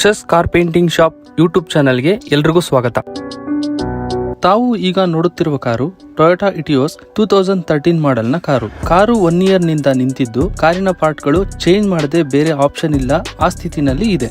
ಯಶಸ್ car painting shop YouTube ಚಾನೆಲ್ಗೆ ಎಲ್ರಿಗೂ ಸ್ವಾಗತ. ತಾವು ಈಗ ನೋಡುತ್ತಿರುವ ಕಾರು ಟೊಯೋಟಾ ಇಟಿಯೋಸ್ 2013 ಮಾಡೆಲ್ನ ಕಾರು 1 ಇಯರ್ ನಿಂದ ನಿಂತಿದ್ದು, ಕಾರಿನ ಪಾರ್ಟ್ಗಳು ಚೇಂಜ್ ಮಾಡದೆ ಬೇರೆ ಆಪ್ಷನ್ ಇಲ್ಲ, ಆ ಸ್ಥಿತಿನಲ್ಲಿ ಇದೆ.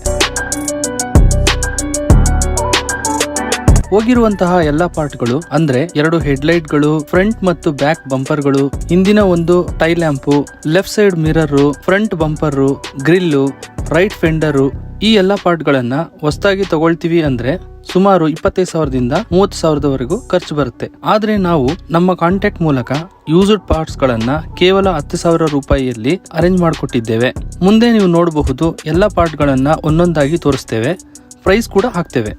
ಹೋಗಿರುವಂತಹ ಎಲ್ಲಾ ಪಾರ್ಟ್ಗಳು ಅಂದ್ರೆ 2 ಹೆಡ್ಲೈಟ್ಗಳು, ಫ್ರಂಟ್ ಮತ್ತು ಬ್ಯಾಕ್ ಬಂಪರ್ಗಳು, ಹಿಂದಿನ ಒಂದು tail lamp, left side mirror, front bumper, grille, right fender, ಈ ಎಲ್ಲಾ ಪಾರ್ಟ್ ಗಳನ್ನ ಹೊಸದಾಗಿ ತಗೊಳ್ತೀವಿ ಅಂದ್ರೆ ಸುಮಾರು 25,000ದಿಂದ 30,000ದವರೆಗೂ ಖರ್ಚು ಬರುತ್ತೆ. ಆದ್ರೆ ನಾವು ನಮ್ಮ ಕಾಂಟ್ಯಾಕ್ಟ್ ಮೂಲಕ ಯೂಸ್ಡ್ ಪಾರ್ಟ್ಸ್ ಗಳನ್ನ ಕೇವಲ 10,000 ರೂಪಾಯಿಯಲ್ಲಿ ಅರೇಂಜ್ ಮಾಡಿಕೊಟ್ಟಿದ್ದೇವೆ. ಮುಂದೆ ನೀವು ನೋಡಬಹುದು, ಎಲ್ಲಾ ಪಾರ್ಟ್ ಗಳನ್ನ ಒಂದೊಂದಾಗಿ ತೋರಿಸ್ತೇವೆ, ಪ್ರೈಸ್ ಕೂಡ ಹಾಕ್ತೇವೆ.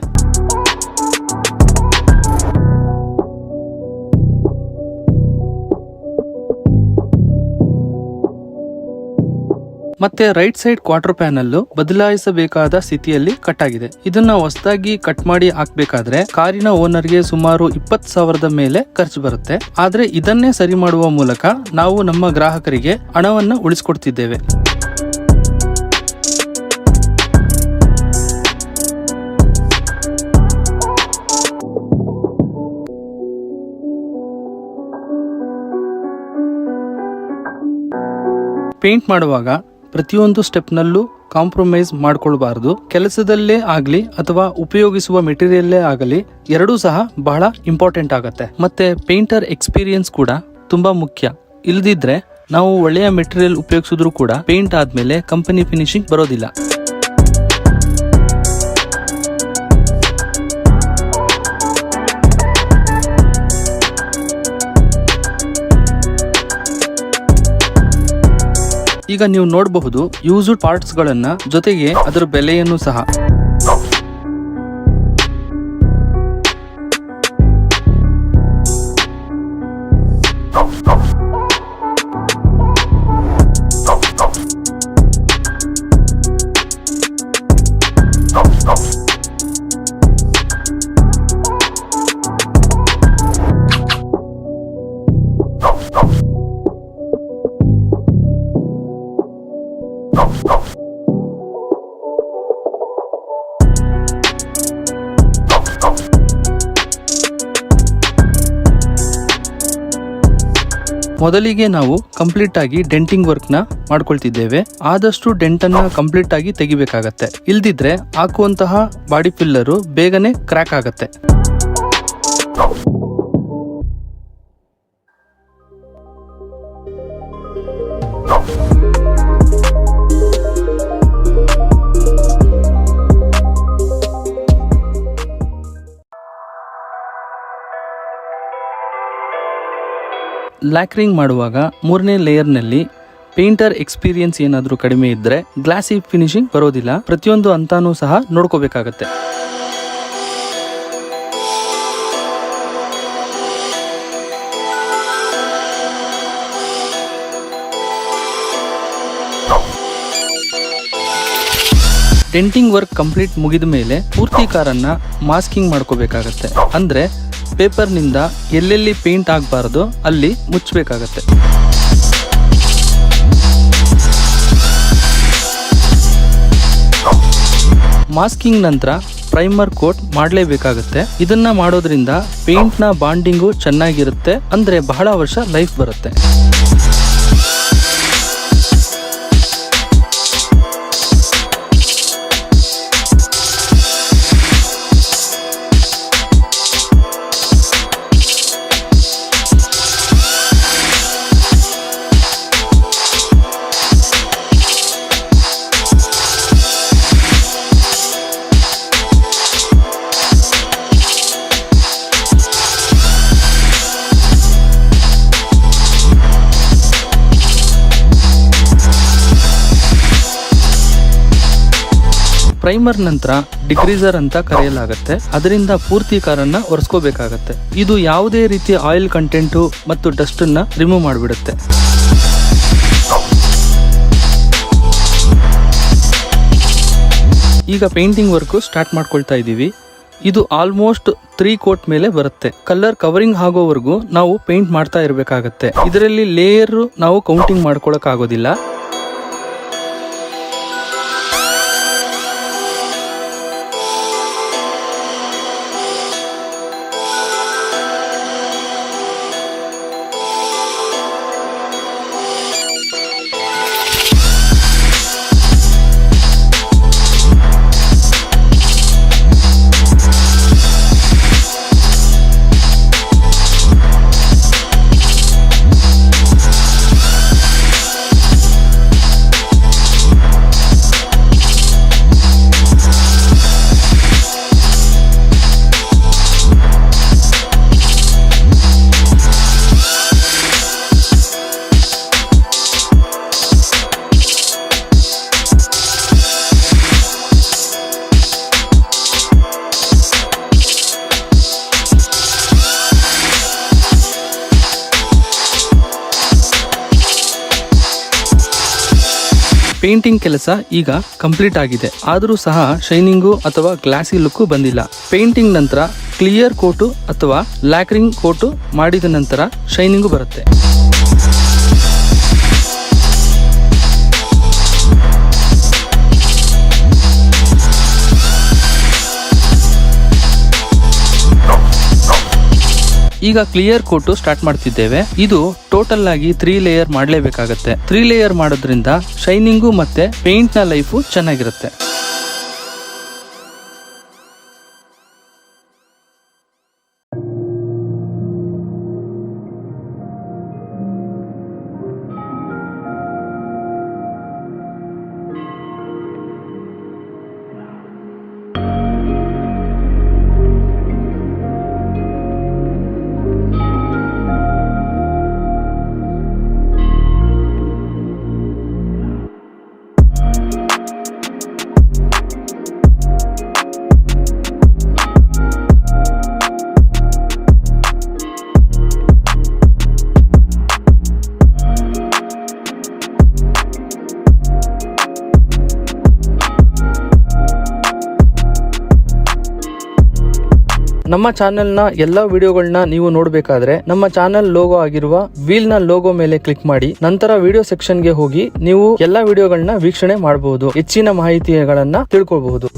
ಮತ್ತೆ ರೈಟ್ ಸೈಡ್ ಕ್ವಾರ್ಟರ್ ಪ್ಯಾನಲ್ ಬದಲಾಯಿಸಬೇಕಾದ ಸ್ಥಿತಿಯಲ್ಲಿ ಕಟ್ ಆಗಿದೆ. ಇದನ್ನ ಹೊಸದಾಗಿ ಕಟ್ ಮಾಡಿ ಹಾಕ್ಬೇಕಾದ್ರೆ ಕಾರಿನ ಓನರ್ಗೆ ಸುಮಾರು 20,000ದ ಮೇಲೆ ಖರ್ಚು ಬರುತ್ತೆ. ಆದ್ರೆ ಇದನ್ನೇ ಸರಿ ಮಾಡುವ ಮೂಲಕ ನಾವು ನಮ್ಮ ಗ್ರಾಹಕರಿಗೆ ಹಣವನ್ನ ಉಳಿಸಿಕೊಡ್ತಿದ್ದೇವೆ. ಪೇಂಟ್ ಮಾಡುವಾಗ ಪ್ರತಿಯೊಂದು ಸ್ಟೆಪ್ನಲ್ಲೂ ಕಾಂಪ್ರಮೈಸ್ ಮಾಡ್ಕೊಳ್ಬಾರ್ದು. ಕೆಲಸದಲ್ಲೇ ಆಗ್ಲಿ ಅಥವಾ ಉಪಯೋಗಿಸುವ ಮೆಟೀರಿಯಲ್ಲೇ ಆಗಲಿ, ಎರಡೂ ಸಹ ಬಹಳ ಇಂಪಾರ್ಟೆಂಟ್ ಆಗತ್ತೆ. ಮತ್ತೆ ಪೇಂಟರ್ ಎಕ್ಸ್ಪೀರಿಯನ್ಸ್ ಕೂಡ ತುಂಬಾ ಮುಖ್ಯ. ಇಲ್ದಿದ್ರೆ ನಾವು ಒಳ್ಳೆಯ ಮೆಟೀರಿಯಲ್ ಉಪಯೋಗಿಸಿದ್ರು ಕೂಡ ಪೇಂಟ್ ಆದ್ಮೇಲೆ ಕಂಪನಿ ಫಿನಿಶಿಂಗ್ ಬರೋದಿಲ್ಲ. ಈಗ ನೀವು ನೋಡಬಹುದು ಯೂಸ್ಡ್ ಪಾರ್ಟ್ಸ್ ಗಳನ್ನ, ಜೊತೆಗೆ ಅದರ ಬೆಲೆಯನ್ನು ಸಹ. ಮೊದಲಿಗೆ ನಾವು ಕಂಪ್ಲೀಟ್ ಆಗಿ ಡೆಂಟಿಂಗ್ ವರ್ಕ್ ನ ಮಾಡ್ಕೊಳ್ತಿದ್ದೇವೆ. ಆದಷ್ಟು ಡೆಂಟ್ ಅನ್ನ ಕಂಪ್ಲೀಟ್ ಆಗಿ ತೆಗಿಬೇಕಾಗತ್ತೆ. ಇಲ್ದಿದ್ರೆ ಹಾಕುವಂತಹ ಬಾಡಿ ಫಿಲ್ಲರ್ ಬೇಗನೆ ಕ್ರ್ಯಾಕ್ ಆಗತ್ತೆ. ಲ್ಯಾಕ್ರಿಂಗ್ ಮಾಡುವಾಗ 3ನೇ ಲೇಯರ್ನಲ್ಲಿ ಪೇಂಟರ್ ಎಕ್ಸ್ಪೀರಿಯನ್ಸ್ ಏನಾದರೂ ಕಡಿಮೆ ಇದ್ರೆ ಗ್ಲಾಸಿ ಫಿನಿಶಿಂಗ್ ಬರೋದಿಲ್ಲ. ಪ್ರತಿಯೊಂದು ಹಂತನೂ ಸಹ ನೋಡ್ಕೋಬೇಕಾಗತ್ತೆ. ಡೆಂಟಿಂಗ್ ವರ್ಕ್ ಕಂಪ್ಲೀಟ್ ಮುಗಿದ ಮೇಲೆ ಪೂರ್ತಿ ಕಾರನ್ನ ಮಾಸ್ಕಿಂಗ್ ಮಾಡ್ಕೋಬೇಕಾಗತ್ತೆ. ಅಂದ್ರೆ ಪೇಪರ್ ನಿಂದ ಎಲ್ಲೆಲ್ಲಿ ಪೇಂಟ್ ಆಗಬಾರದು ಅಲ್ಲಿ ಮುಚ್ಚಬೇಕಾಗತ್ತೆ. ಮಾಸ್ಕಿಂಗ್ ನಂತರ ಪ್ರೈಮರ್ ಕೋಟ್ ಮಾಡಲೇಬೇಕಾಗುತ್ತೆ. ಇದನ್ನ ಮಾಡೋದ್ರಿಂದ ಪೇಂಟ್ ನ ಬಾಂಡಿಂಗು ಚೆನ್ನಾಗಿರುತ್ತೆ, ಅಂದ್ರೆ ಬಹಳ ವರ್ಷ ಲೈಫ್ ಬರುತ್ತೆ. ಪ್ರೈಮರ್ ನಂತರ ಡಿಗ್ರೀಸರ್ ಅಂತ ಕರೆಯಲಾಗುತ್ತೆ. ಅದರಿಂದ ಪೂರ್ತಿ ಕಾರನ್ನ ಒರೆಸ್ಕೋಬೇಕಾಗತ್ತೆ. ಇದು ಯಾವುದೇ ರೀತಿಯ ಆಯಿಲ್ ಕಂಟೆಂಟು ಮತ್ತು ಡಸ್ಟ್ ಅನ್ನ ರಿಮೂವ್ ಮಾಡಿಬಿಡುತ್ತೆ. ಈಗ ಪೇಂಟಿಂಗ್ ವರ್ಕ್ ಸ್ಟಾರ್ಟ್ ಮಾಡ್ಕೊಳ್ತಾ ಇದ್ದೀವಿ. ಇದು ಆಲ್ಮೋಸ್ಟ್ 3 ಕೋಟ್ ಮೇಲೆ ಬರುತ್ತೆ. ಕಲರ್ ಕವರಿಂಗ್ ಆಗೋವರೆಗೂ ನಾವು ಪೇಂಟ್ ಮಾಡ್ತಾ ಇರಬೇಕಾಗತ್ತೆ. ಇದರಲ್ಲಿ ಲೇಯರ್ ನಾವು ಕೌಂಟಿಂಗ್ ಮಾಡ್ಕೊಳಕ್ ಆಗೋದಿಲ್ಲ. ಪೇಂಟಿಂಗ್ ಕೆಲಸ ಈಗ ಕಂಪ್ಲೀಟ್ ಆಗಿದೆ, ಆದರೂ ಸಹ ಶೈನಿಂಗು ಅಥವಾ ಗ್ಲಾಸಿ ಲುಕ್ ಬಂದಿಲ್ಲ. ಪೇಂಟಿಂಗ್ ನಂತರ ಕ್ಲಿಯರ್ ಕೋಟು ಅಥವಾ ಲ್ಯಾಕ್ರಿಂಗ್ ಕೋಟು ಮಾಡಿದ ನಂತರ ಶೈನಿಂಗು ಬರುತ್ತೆ. ಈಗ ಕ್ಲಿಯರ್ ಕೋಟು ಸ್ಟಾರ್ಟ್ ಮಾಡ್ತಿದ್ದೇವೆ. ಇದು ಟೋಟಲ್ ಆಗಿ 3 ಲೇಯರ್ ಮಾಡಲೇಬೇಕಾಗತ್ತೆ. 3 ಲೇಯರ್ ಮಾಡೋದ್ರಿಂದ ಶೈನಿಂಗು ಮತ್ತೆ ಪೇಂಟ್ ನ ಲೈಫು ಚೆನ್ನಾಗಿರುತ್ತೆ. ನಮ್ಮ ಚಾನೆಲ್ನ ಎಲ್ಲಾ ವಿಡಿಯೋಗಳನ್ನ ನೀವು ನೋಡಬೇಕಾದ್ರೆ ನಮ್ಮ ಚಾನೆಲ್ ಲೋಗೋ ಆಗಿರುವ ವೀಲ್ ನ ಲೋಗೋ ಮೇಲೆ ಕ್ಲಿಕ್ ಮಾಡಿ, ನಂತರ ವಿಡಿಯೋ ಸೆಕ್ಷನ್ ಗೆ ಹೋಗಿ ನೀವು ಎಲ್ಲಾ ವಿಡಿಯೋಗಳನ್ನ ವೀಕ್ಷಣೆ ಮಾಡಬಹುದು, ಹೆಚ್ಚಿನ ಮಾಹಿತಿಗಳನ್ನ ತಿಳ್ಕೊಬಹುದು.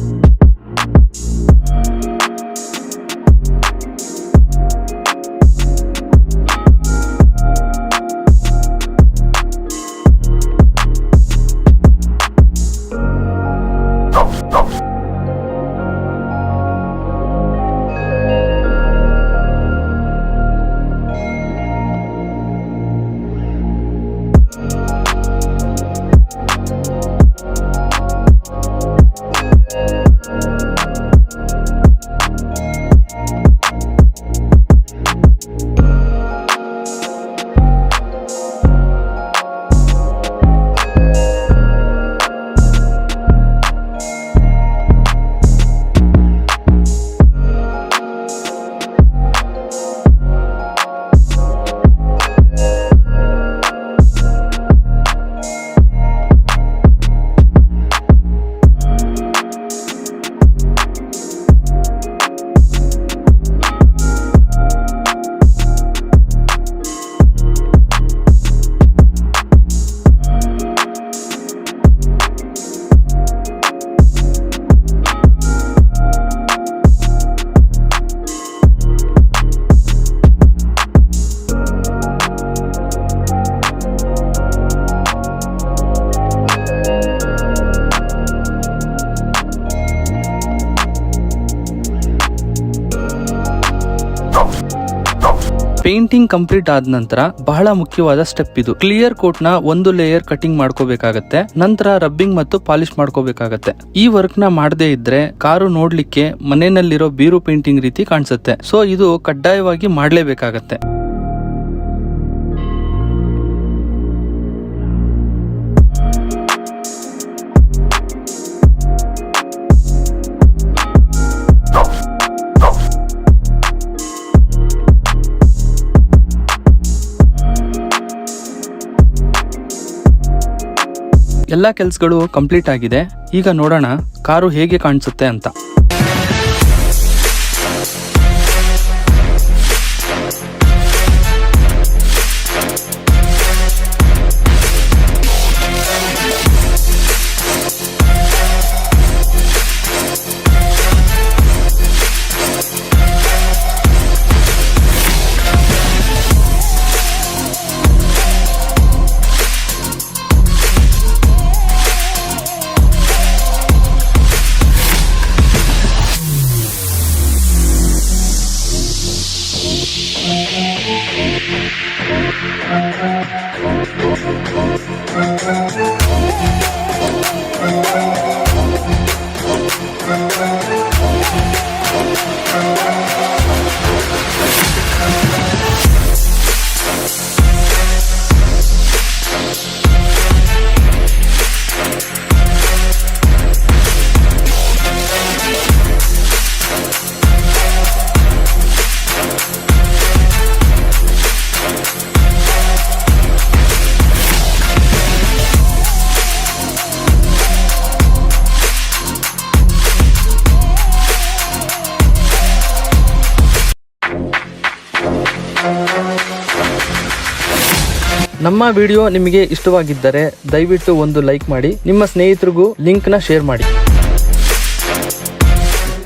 ಪೇಂಟಿಂಗ್ ಕಂಪ್ಲೀಟ್ ಆದ ನಂತರ ಬಹಳ ಮುಖ್ಯವಾದ ಸ್ಟೆಪ್ ಇದು. ಕ್ಲಿಯರ್ ಕೋಟ್ ನ 1 ಲೇಯರ್ ಕಟಿಂಗ್ ಮಾಡ್ಕೋಬೇಕಾಗತ್ತೆ, ನಂತರ ರಬ್ಬಿಂಗ್ ಮತ್ತು ಪಾಲಿಶ್ ಮಾಡ್ಕೋಬೇಕಾಗತ್ತೆ. ಈ ವರ್ಕ್ ನ ಮಾಡದೇ ಇದ್ರೆ ಕಾರು ನೋಡ್ಲಿಕ್ಕೆ ಮನೆಯಲ್ಲಿರೋ ಬೀರು ಪೇಂಟಿಂಗ್ ರೀತಿ ಕಾಣಿಸುತ್ತೆ. ಸೊ ಇದು ಕಡ್ಡಾಯವಾಗಿ ಮಾಡ್ಲೇಬೇಕಾಗತ್ತೆ. ಎಲ್ಲ ಕೆಲಸಗಳು ಕಂಪ್ಲೀಟ್ ಆಗಿದೆ. ಈಗ ನೋಡೋಣ ಕಾರು ಹೇಗೆ ಕಾಣಿಸುತ್ತೆ ಅಂತ. ನಮ್ಮ ವಿಡಿಯೋ ನಿಮಗೆ ಇಷ್ಟವಾಗಿದ್ದರೆ ದಯವಿಟ್ಟು ಒಂದು ಲೈಕ್ ಮಾಡಿ, ನಿಮ್ಮ ಸ್ನೇಹಿತರಿಗೂ ಲಿಂಕ್ನ ಶೇರ್ ಮಾಡಿ.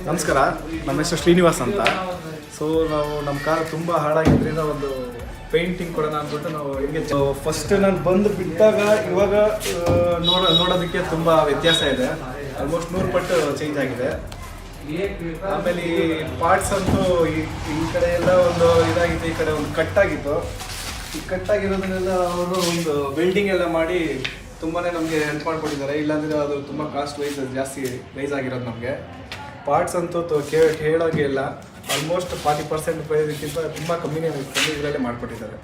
ನಮಸ್ಕಾರ, ನಮ್ಮ ಹೆಸರು ಶ್ರೀನಿವಾಸ್ ಅಂತ. ಸೊ ನಾವು ನಮ್ಮ ಕಾರ್ ತುಂಬ ಹಾಳಾಗಿದ್ದರಿಂದ ಒಂದು ಪೇಂಟಿಂಗ್ ಕೊಡೋಣ ಅಂದ್ಬಿಟ್ಟು ನಾವು ಹಿಂಗೆ ಫಸ್ಟ್ ನಾನು ಬಂದು ಬಿಟ್ಟಾಗ ಇವಾಗ ನೋಡೋದಕ್ಕೆ ತುಂಬ ವ್ಯತ್ಯಾಸ ಇದೆ. ಆಲ್ಮೋಸ್ಟ್ 100 ಪಟ್ಟು ಚೇಂಜ್ ಆಗಿದೆ. ಆಮೇಲೆ ಈ ಪಾರ್ಟ್ಸ್ ಅಂತೂ ಈ ಕಡೆ ಎಲ್ಲ ಒಂದು ಇದಾಗಿತ್ತು, ಈ ಕಡೆ ಒಂದು ಕಟ್ಟಾಗಿತ್ತು. ಈ ಕಟ್ಟಾಗಿರೋದನ್ನೆಲ್ಲ ಅವರು ಒಂದು ವೆಲ್ಡಿಂಗ್ ಎಲ್ಲ ಮಾಡಿ ತುಂಬಾ ನಮಗೆ ಹೆಲ್ಪ್ ಮಾಡಿಕೊಟ್ಟಿದ್ದಾರೆ. ಇಲ್ಲಾಂದರೆ ಅದು ತುಂಬ ಕಾಸ್ಟ್ ಜಾಸ್ತಿ ರೈಸ್ ಆಗಿರೋದು ನಮಗೆ. ಪಾರ್ಟ್ಸ್ ಅಂತೂ ಹೇಳೋಂಗೆ ಇಲ್ಲ, ಆಲ್ಮೋಸ್ಟ್ 40% ಪ್ರೈಸ್ಗಿಂತ ತುಂಬ ಕಮ್ಮಿ ಇದರಲ್ಲೇ ಮಾಡಿಕೊಟ್ಟಿದ್ದಾರೆ.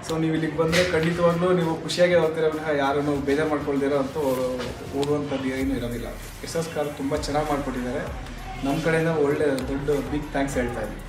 ಸೊ ನೀವು ಇಲ್ಲಿಗೆ ಬಂದರೆ ಖಂಡಿತವಾಗ್ಲೂ ನೀವು ಖುಷಿಯಾಗಿ ಹೋಗ್ತಿರೋ ಯಾರನ್ನು ಬೇಜಾರು ಮಾಡ್ಕೊಳ್ದಿರೋ ಅಂತೂ ಹೋಗುವಂಥದ್ದು ಏನೂ ಇರೋದಿಲ್ಲ. ಎಸ್ ಕಾರ್ ತುಂಬ ಚೆನ್ನಾಗಿ ಮಾಡಿಕೊಟ್ಟಿದ್ದಾರೆ. ನಮ್ಮ ಕಡೆಯಿಂದ ಒಳ್ಳೆ ದೊಡ್ಡ ಬಿಗ್ ಥ್ಯಾಂಕ್ಸ್ ಹೇಳ್ತಾ ಇದ್ದೀನಿ.